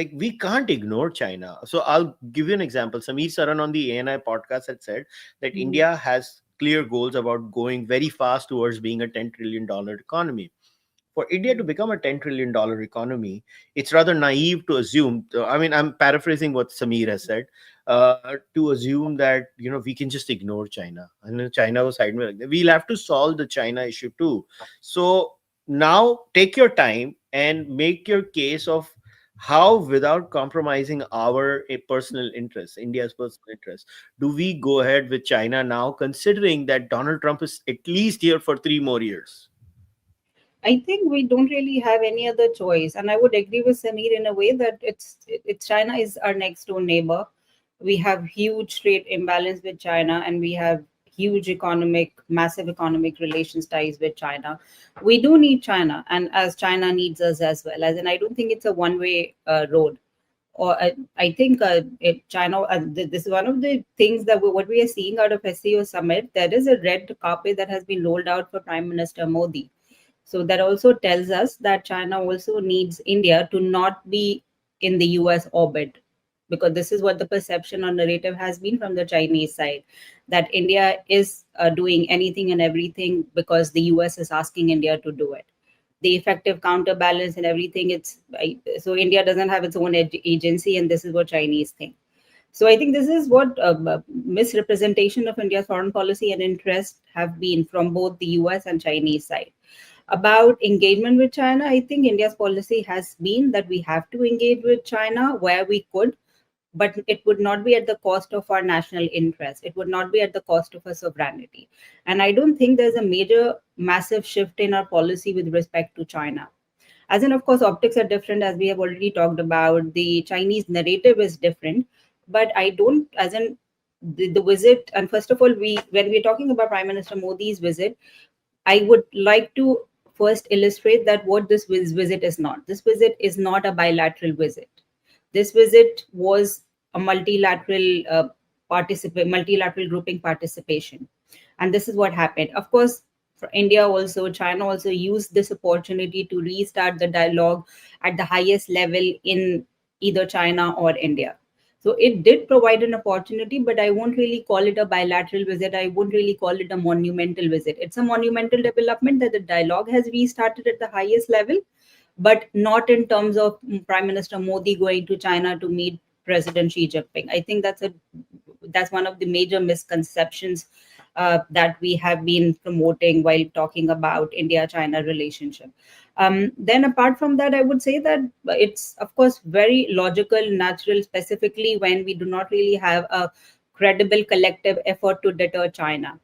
like we can't ignore China. So I'll give you an example. Sameer Saran on the ANI podcast had said that Mm. India has clear goals about going very fast towards being a $10 trillion economy. For India to become a $10 trillion economy, it's rather naive to assume. I mean, I'm paraphrasing what Sameer has said. To assume that we can just ignore China, and then China was sideways. Like that. We'll have to solve the China issue too. So now take your time and make your case of how, without compromising our personal interests, India's personal interests, do we go ahead with China now, considering that Donald Trump is at least here for 3 more years? I think we don't really have any other choice, and I would agree with Samir in a way that it's China is our next door neighbor. We have huge trade imbalance with China, and we have massive economic relations ties with China. We do need China, and as China needs us as well. As in, I don't think it's a one-way road. Or I think China. This is one of the things that what we are seeing out of SEO summit. There is a red carpet that has been rolled out for Prime Minister Modi, so that also tells us that China also needs India to not be in the US orbit, because this is what the perception or narrative has been from the Chinese side, that India is doing anything and everything because the US is asking India to do it. The effective counterbalance and everything, so India doesn't have its own agency, and this is what Chinese think. So I think this is what misrepresentation of India's foreign policy and interest have been from both the US and Chinese side. About engagement with China, I think India's policy has been that we have to engage with China where we could, but it would not be at the cost of our national interest. It would not be at the cost of our sovereignty. And I don't think there's a massive shift in our policy with respect to China. As in, of course, optics are different, as we have already talked about. The Chinese narrative is different, but I don't, as in the visit, and first of all, when we're talking about Prime Minister Modi's visit, I would like to first illustrate that what this visit is not. This visit is not a bilateral visit. This visit was a multilateral grouping participation, and this is what happened. Of course, for India also, China also used this opportunity to restart the dialogue at the highest level in either China or India. So it did provide an opportunity, but I won't really call it a bilateral visit. I won't really call it a monumental visit. It's a monumental development that the dialogue has restarted at the highest level, but not in terms of Prime Minister Modi going to China to meet President Xi Jinping. I think that's one of the major misconceptions that we have been promoting while talking about India-China relationship. Then apart from that, I would say that it's of course very logical, natural, specifically when we do not really have a credible collective effort to deter China.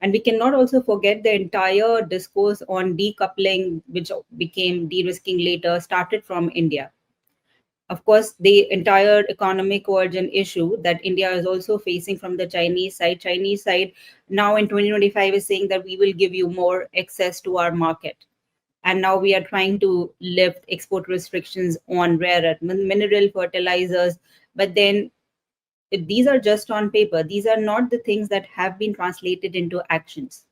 And we cannot also forget the entire discourse on decoupling, which became de-risking later, started from India. Of course, the entire economic origin issue that India is also facing from the Chinese side now in 2025 is saying that we will give you more access to our market. And now we are trying to lift export restrictions on rare earth mineral fertilizers. But then these are just on paper. These are not the things that have been translated into actions.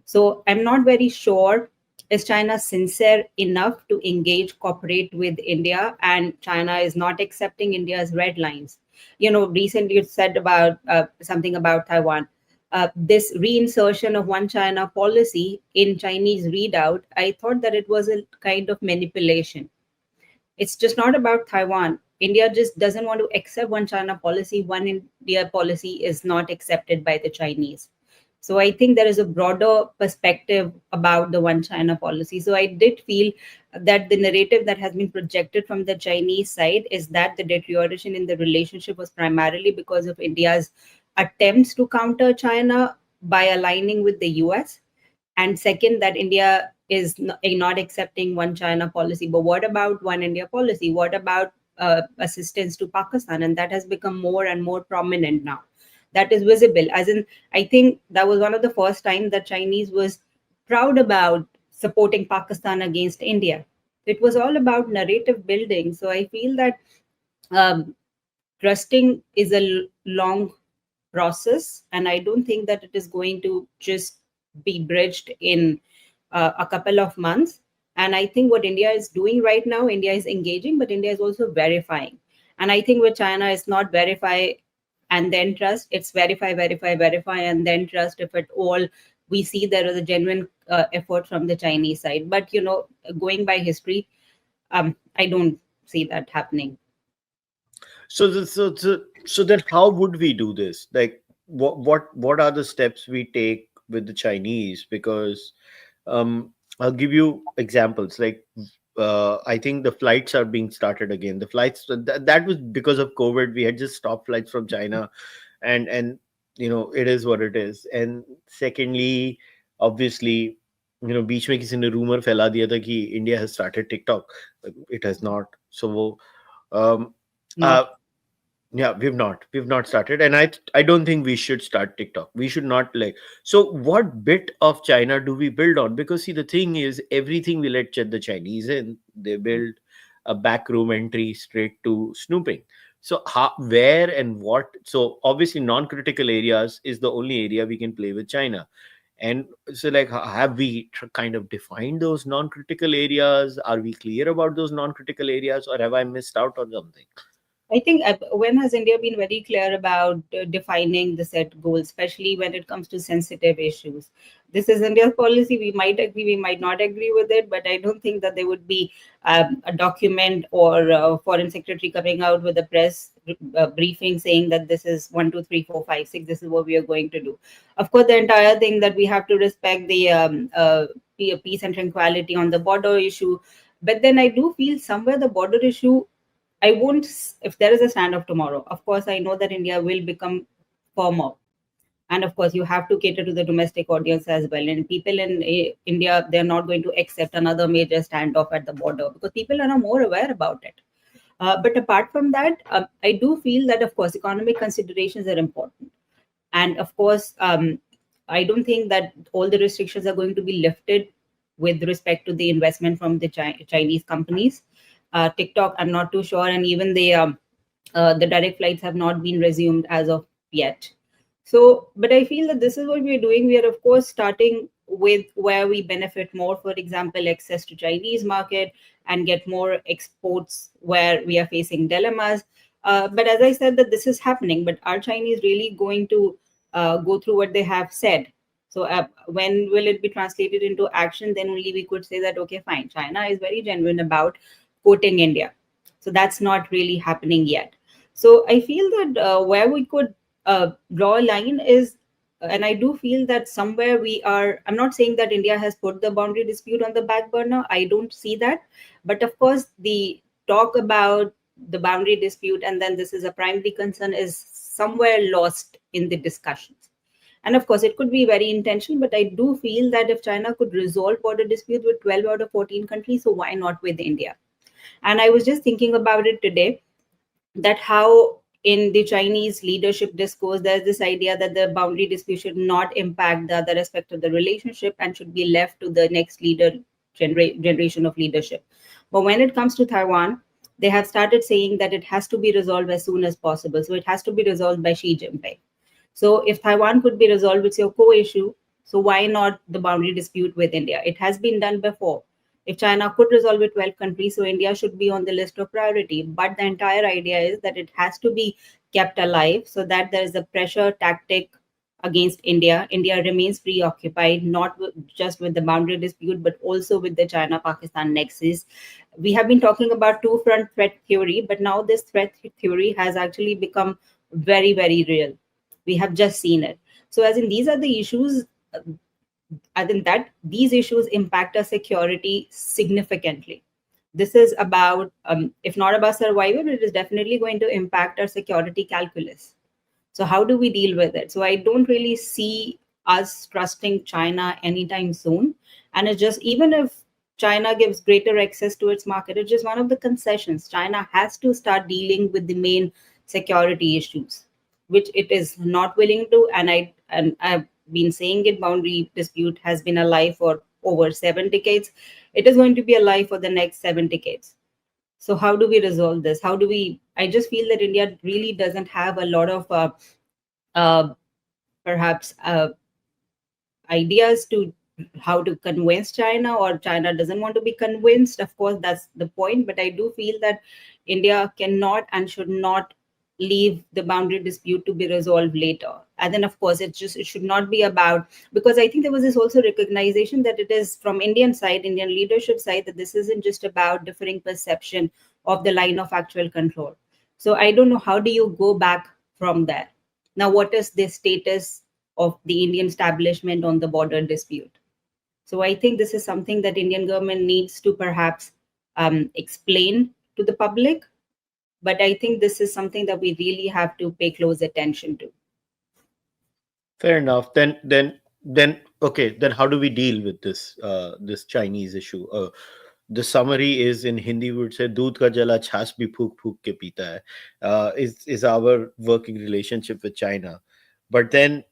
So I'm not very sure, is China sincere enough to engage, cooperate with India, and China is not accepting India's red lines. Recently you said about something about Taiwan. This reinsertion of one China policy in Chinese readout, I thought that it was a kind of manipulation. It's just not about Taiwan. India just doesn't want to accept one China policy. One India policy is not accepted by the Chinese. So I think there is a broader perspective about the one China policy. So I did feel that the narrative that has been projected from the Chinese side is that the deterioration in the relationship was primarily because of India's attempts to counter China by aligning with the US. And second, that India is not accepting one China policy. But what about one India policy? What about assistance to Pakistan? And that has become more and more prominent now. That is visible. As in, I think that was one of the first time that Chinese was proud about supporting Pakistan against India. It was all about narrative building. So I feel that um, trusting is a long process, and I don't think that it is going to just be bridged in a couple of months. And I think what India is doing right now, India is engaging, but India is also verifying. And I think with China, it's not verify and then trust. It's verify, verify, verify, and then trust if at all we see there is a genuine effort from the Chinese side. But going by history, I don't see that happening. So then how would we do this? Like what are the steps we take with the Chinese? Because I'll give you examples. Like I think the flights are being started again. The flights that was because of COVID. We had just stopped flights from China, and it is what it is. And secondly, obviously, बीच में किसी ने rumor फैला दिया था कि India has started TikTok. It has not. So um, uh, Not. yeah, we've not started, and I don't think we should start TikTok. We should not, like. So what bit of China do we build on? Because see, the thing is, everything we let the Chinese in, they build a back room entry straight to snooping. So how, where and what? So obviously non-critical areas is the only area we can play with China. And so, like, have we kind of defined those non-critical areas? Are we clear about those non-critical areas, or have I missed out on something? I think when has India been very clear about defining the set goals, especially when it comes to sensitive issues? This is India's policy. We might agree, we might not agree with it, but I don't think that there would be a document or a foreign secretary coming out with a press briefing saying that this is 1, 2, 3, 4, 5, 6. This is what we are going to do. Of course, the entire thing that we have to respect the peace and tranquility on the border issue. But then I do feel somewhere the border issue, I won't, if there is a standoff tomorrow, of course, I know that India will become firmer. And of course, you have to cater to the domestic audience as well. And people in India, they're not going to accept another major standoff at the border because people are now more aware about it. But apart from that, I do feel that, of course, economic considerations are important. And of course, I don't think that all the restrictions are going to be lifted with respect to the investment from the Chinese companies. TikTok, I'm not too sure, and even the direct flights have not been resumed as of yet. So, but I feel that this is what we are doing. We are, of course, starting with where we benefit more. For example, access to Chinese market and get more exports where we are facing dilemmas. But as I said, that this is happening. But are Chinese really going to go through what they have said? So, when will it be translated into action? Then only we could say that, okay, fine, China is very genuine about quoting India. So that's not really happening yet. So I feel that where we could draw a line is, and I do feel that somewhere we are, I'm not saying that India has put the boundary dispute on the back burner. I don't see that. But of course, the talk about the boundary dispute and then this is a primary concern is somewhere lost in the discussions. And of course, it could be very intentional, but I do feel that if China could resolve border dispute with 12 out of 14 countries, so why not with India? And I was just thinking about it today, that how in the Chinese leadership discourse, there's this idea that the boundary dispute should not impact the other aspect of the relationship and should be left to the next generation of leadership. But when it comes to Taiwan, they have started saying that it has to be resolved as soon as possible. So it has to be resolved by Xi Jinping. So if Taiwan could be resolved with your co-issue, so why not the boundary dispute with India? It has been done before. If China could resolve with 12 countries, so India should be on the list of priority. But the entire idea is that it has to be kept alive so that there is a pressure tactic against India. India remains preoccupied, not just with the boundary dispute, but also with the China Pakistan nexus. We have been talking about two front threat theory, but now this threat theory has actually become very, very real. We have just seen it. So, as in, these are the issues. I think that these issues impact our security significantly. This is about, if not about survival, it is definitely going to impact our security calculus. So, how do we deal with it? So, I don't really see us trusting China anytime soon. And it's just, even if China gives greater access to its market, it's just one of the concessions. China has to start dealing with the main security issues, which it is not willing to. And I've been saying it, boundary dispute has been alive for over 7 decades. It is going to be alive for the next 7 decades. So how do we resolve this? How do we? I just feel that India really doesn't have a lot of uh, perhaps ideas to how to convince China, or China doesn't want to be convinced. Of course, that's the point. But I do feel that India cannot and should not leave the boundary dispute to be resolved later. And then, of course, it should not be about, because I think there was this also recognition that it is from Indian side, Indian leadership side, that this isn't just about differing perception of the line of actual control. So I don't know, how do you go back from there? Now, what is the status of the Indian establishment on the border dispute? So I think this is something that Indian government needs to perhaps explain to the public. But I think this is something that we really have to pay close attention to. Fair enough. Then okay. Then how do we deal with this Chinese issue? The summary is in Hindi. We would say "दूध का जला छाछ भी फूक फूक के पीता है." Is our working relationship with China, but then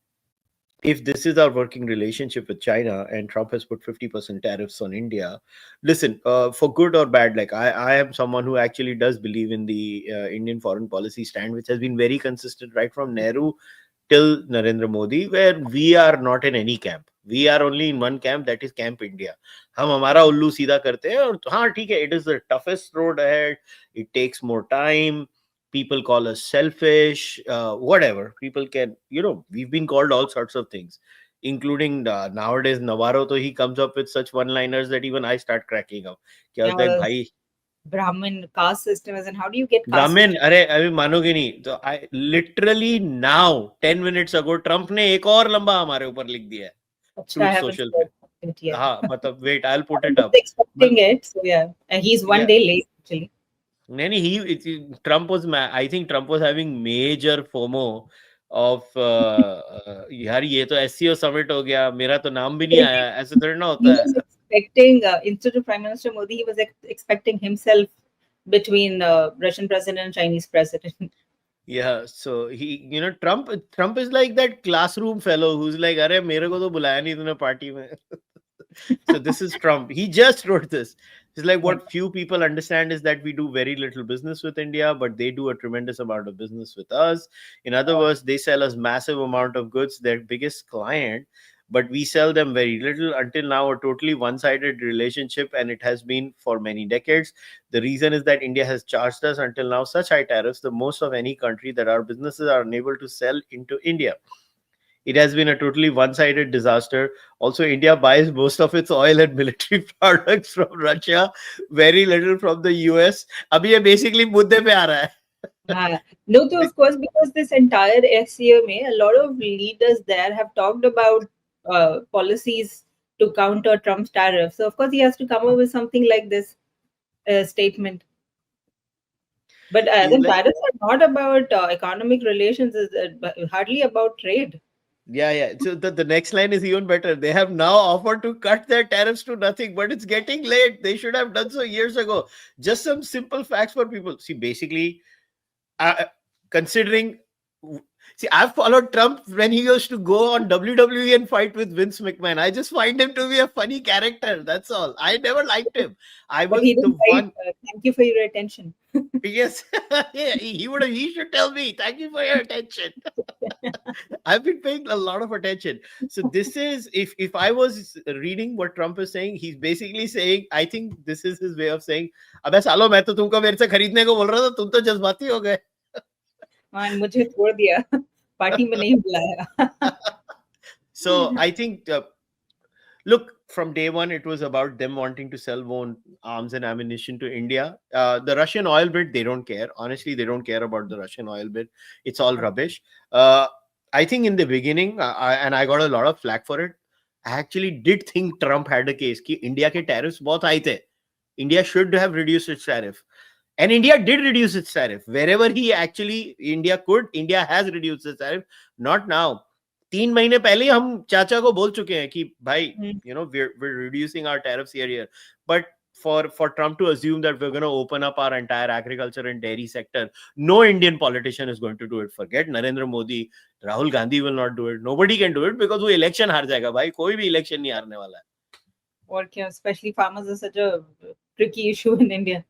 if this is our working relationship with China and Trump has put 50% tariffs on India, listen, for good or bad, like I am someone who actually does believe in the Indian foreign policy stand, which has been very consistent right from Nehru till Narendra Modi, where we are not in any camp. We are only in one camp, that is Camp India. हम हमारा उल्लू सीधा करते हैं और हाँ ठीक है, it is the toughest road ahead. It takes more time. People call us selfish, whatever. People can, we've been called all sorts of things, including nowadays Navarro. So he comes up with such one-liners that even I start cracking up. क्या होता है Now, भाई Brahmin caste system is, and how do you get caste ब्राह्मण, system? अरे मानोगे नहीं तो I literally now 10 minutes ago Trump ने एक और लंबा हमारे ऊपर लिख दिया है Achha, I truth haven't social पे. spoken it yet. हाँ मतलब wait I will put I'm it just up. expecting it. So yeah, and he's one या day late actually. नहीं नहीं he Trump was, I think Trump was having major FOMO of यार ये तो SCO summit हो गया, मेरा तो नाम भी नहीं आया, ऐसे थोड़ा ना He होता was है. expecting, instead of Prime Minister Modi, he was expecting himself between Russian president and Chinese president. Yeah, so he, Trump is like that classroom fellow who's like, अरे मेरे को तो बुलाया नहीं तूने पार्टी में. So this is Trump. He just wrote this. It's like Yeah. what few people understand is that we do very little business with India, but they do a tremendous amount of business with us. In other words, they sell us massive amount of goods, their biggest client, but we sell them very little. Until now, a totally one-sided relationship, and it has been for many decades. The reason is that India has charged us until now such high tariffs, the most of any country, that our businesses are unable to sell into India. It has been a totally one-sided disaster. Also, India buys most of its oil and military products from Russia, very little from the US. अभी ये basically मुद्दे पे आ रहा है. No, so of course, because this entire SCMA, a lot of leaders there have talked about policies to counter Trump's tariffs. So of course, he has to come up with something like this statement. But He's then like, tariffs are not about economic relations; it's hardly about trade. yeah. So the next line is even better. They have now offered to cut their tariffs to nothing, but it's getting late. They should have done so years ago. Just some simple facts for people. See, basically, considering, see, I've followed Trump when he used to go on WWE and fight with Vince McMahon. I just find him to be a funny character. That's all. I never liked him. I But was he the didn't write, one. thank you for your attention. Yes, yeah, he would have. He should tell me. Thank you for your attention. I've been paying a lot of attention. So this is, if I was reading what Trump is saying, he's basically saying, I think this is his way of saying, अबे सालो मैं तो तुमको मेरे से खरीदने को बोल रहा था, तुम तो जज्बाती हो गए. And मुझे छोड़ दिया, पार्टी में नहीं बुलाया. So I think, look, from day one, it was about them wanting to sell more arms and ammunition to India. The Russian oil bit, they don't care. Honestly, they don't care about the Russian oil bit. It's all rubbish. I think in the beginning, and I got a lot of flack for it, I actually did think Trump had a case कि India के tariffs बहुत high थे. India should have reduced its tariff. And India did reduce its tariff. Wherever India could, India has reduced its tariff. Not now. 3 महीने पहले ही हम चाचा को बोल चुके हैं कि भाई, we're reducing our tariffs here. But for Trump to assume that we're going to open up our entire agriculture and dairy sector, no Indian politician is going to do it. Forget Narendra Modi, Rahul Gandhi will not do it. Nobody can do it because वो election हार जाएगा भाई. कोई भी election नहीं हारने वाला है. Or especially farmers are such a tricky issue in India.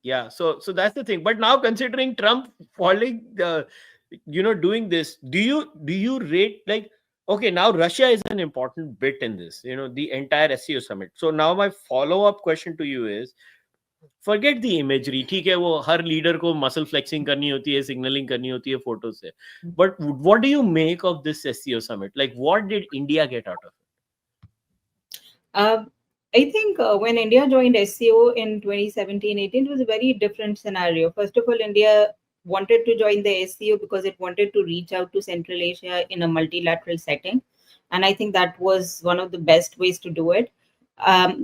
Yeah, so that's the thing. But now considering Trump falling, doing this, do you rate, like, Okay, now Russia is an important bit in this, the entire SEO summit. So now my follow-up question to you is, forget the imagery. ठीक है, वो हर leader को muscle flexing करनी होती है, signalling करनी होती है फोटो से. But what do you make of this SEO summit? Like, what did India get out of it? Uh, I think when India joined SCO in 2017-18, it was a very different scenario. First of all, India wanted to join the SCO because it wanted to reach out to Central Asia in a multilateral setting. And I think that was one of the best ways to do it.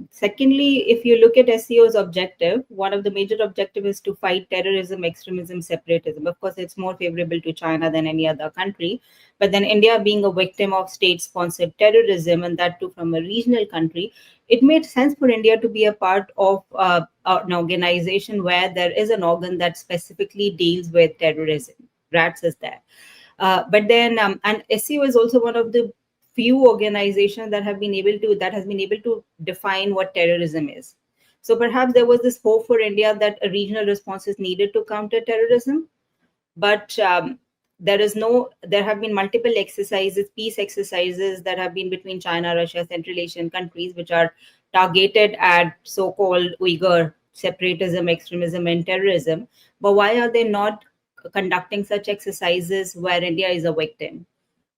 Secondly, if you look at SEO's objective, one of the major objectives is to fight terrorism, extremism, separatism. Of course, it's more favorable to China than any other country. But then India being a victim of state-sponsored terrorism, and that too from a regional country, it made sense for India to be a part of an organization where there is an organ that specifically deals with terrorism. RATS is there. But then, and SEO is also one of the few organizations that has been able to define what terrorism is. So perhaps there was this hope for India that a regional response is needed to counter terrorism, but there have been multiple exercises, peace exercises that have been between China, Russia, Central Asian countries, which are targeted at so-called Uyghur separatism, extremism, and terrorism. But why are they not conducting such exercises where India is a victim?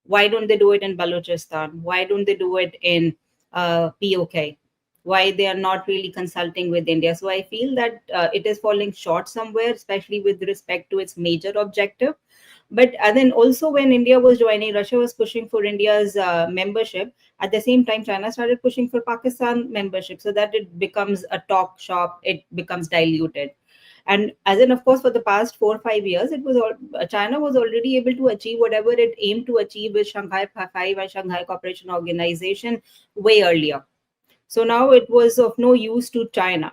Why don't they do it in Balochistan? Why don't they do it in POK? Why they are not really consulting with India? So I feel that it is falling short somewhere, especially with respect to its major objective. But then also when India was joining, Russia was pushing for India's membership. At the same time, China started pushing for Pakistan membership, so that it becomes a talk shop. It becomes diluted. And as in, of course, for the past 4 or 5 years, it was all China was already able to achieve whatever it aimed to achieve with Shanghai Five and Shanghai Cooperation Organization way earlier. So now it was of no use to China.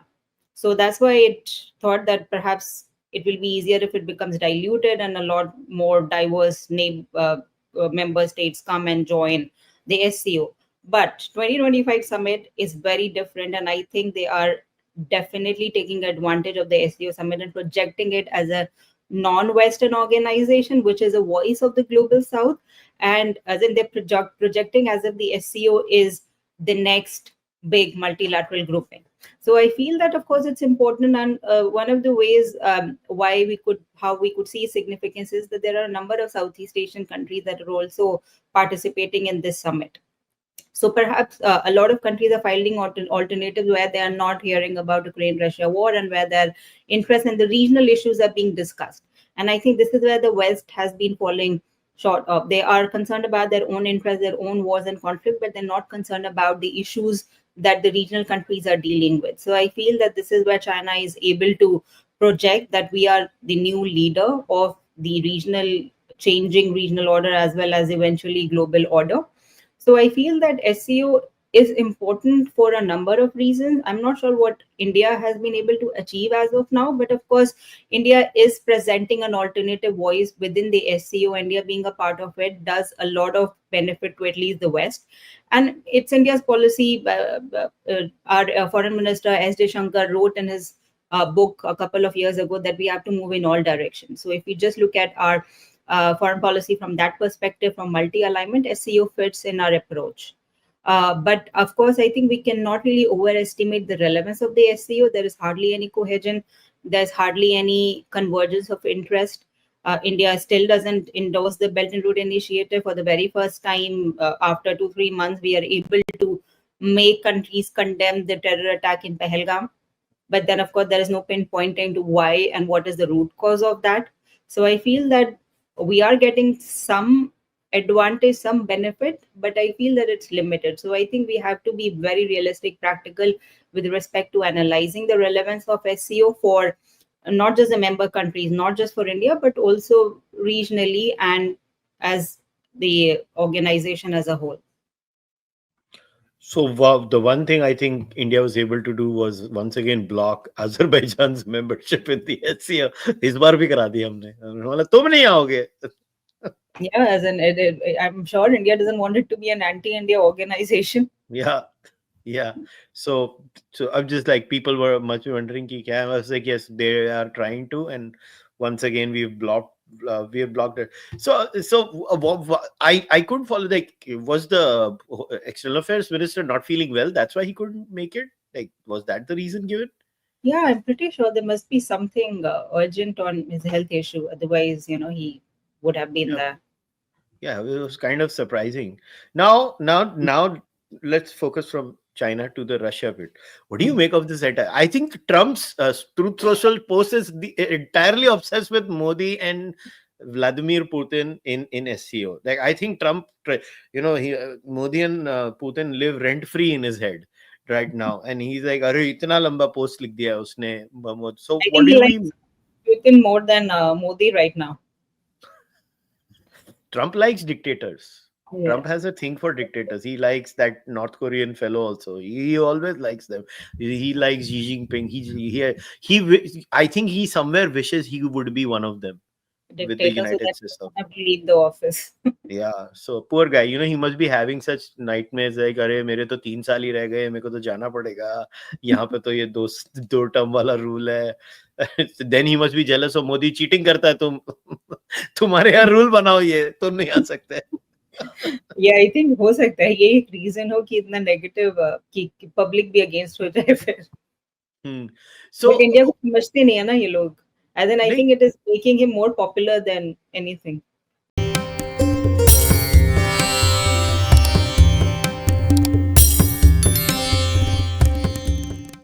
So that's why it thought that perhaps it will be easier if it becomes diluted and a lot more diverse member states come and join the SCO. But 2025 summit is very different, and I think they are definitely taking advantage of the SCO summit and projecting it as a non-Western organization, which is a voice of the global South, and as in they're projecting as if the SCO is the next big multilateral grouping. So I feel that of course it's important, and one of the ways how we could see significance is that there are a number of Southeast Asian countries that are also participating in this summit. So perhaps a lot of countries are finding alternatives where they are not hearing about Ukraine-Russia war, and where their interest in the regional issues are being discussed. And I think this is where the West has been falling short of. They are concerned about their own interests, their own wars and conflict, but they're not concerned about the issues that the regional countries are dealing with. So I feel that this is where China is able to project that we are the new leader of the regional changing regional order as well as eventually global order. So I feel that SEO is important for a number of reasons. I'm not sure what India has been able to achieve as of now, but of course, India is presenting an alternative voice within the SEO. India being a part of it does a lot of benefit to at least the West. And it's India's policy. Our foreign minister, S. Shankar, wrote in his book a couple of years ago that we have to move in all directions. So if we just look at our foreign policy from that perspective, from multi-alignment, SEO fits in our approach. But of course, I think we cannot really overestimate the relevance of the SEO. There is hardly any cohesion. There's hardly any convergence of interest. India still doesn't endorse the Belt and Road Initiative. For the very first time, after 2-3 months, we are able to make countries condemn the terror attack in Pahalgam. But then, of course, there is no pinpointing to why and what is the root cause of that. So I feel that we are getting some advantage, some benefit, but I feel that it's limited. So I think we have to be very realistic, practical with respect to analyzing the relevance of SEO for not just the member countries, not just for India, but also regionally and as the organization as a whole. So wow, the one thing I think India was able to do was once again block Azerbaijan's membership in the SCO. इस बार भी करा दिया हमने. मतलब तुम नहीं आओगे. Yeah, as in, I'm sure India doesn't want it to be an anti-India organization. Yeah, yeah. So I'm just like, people were much wondering ki kya. I was like, yes, they are trying to, and once again we've we have blocked it. I couldn't follow. Like, was the external affairs minister not feeling well? That's why he couldn't make it. Like, was that the reason given? Yeah, I'm pretty sure there must be something urgent on his health issue. Otherwise, he would have been Yeah, there. yeah, it was kind of surprising. Now, let's focus from China to the Russia bit. What do you Mhm. make of this attack? I think Trump's Truth Social post is entirely obsessed with Modi and Vladimir Putin in SCO. Like, I think Modi and Putin live rent free in his head right now, and he's like, "अरे इतना लंबा post लिख दिया उसने." So I what think do he we? likes Putin more than Modi right now. Trump likes dictators. Yeah, Trump has a thing for dictators. He likes that North Korean fellow also. He always likes them. He likes Xi Jinping. I think he somewhere wishes he would be one of them with the dictator, so United that he system. doesn't have to leave the office. Yeah. So poor guy. He must be having such nightmares like, अरे मेरे तो 3 साल ही रह गए, मेरे को तो जाना पड़ेगा. यहाँ पे तो ये दो टर्म वाला रूल है. Then he must be jealous of Modi cheating करता है, तुम्हारे यहाँ रूल बनाओ, ये तुम नहीं आ सकते. Yeah, I think हो सकता है ये एक रीजन हो कि इतना नेगेटिव कि पब्लिक भी अगेंस्ट हो जाए फिर. Hmm. बट So, इंडिया को समझते नहीं है ना ये लोग. And then I नहीं, think it is making him more popular than anything.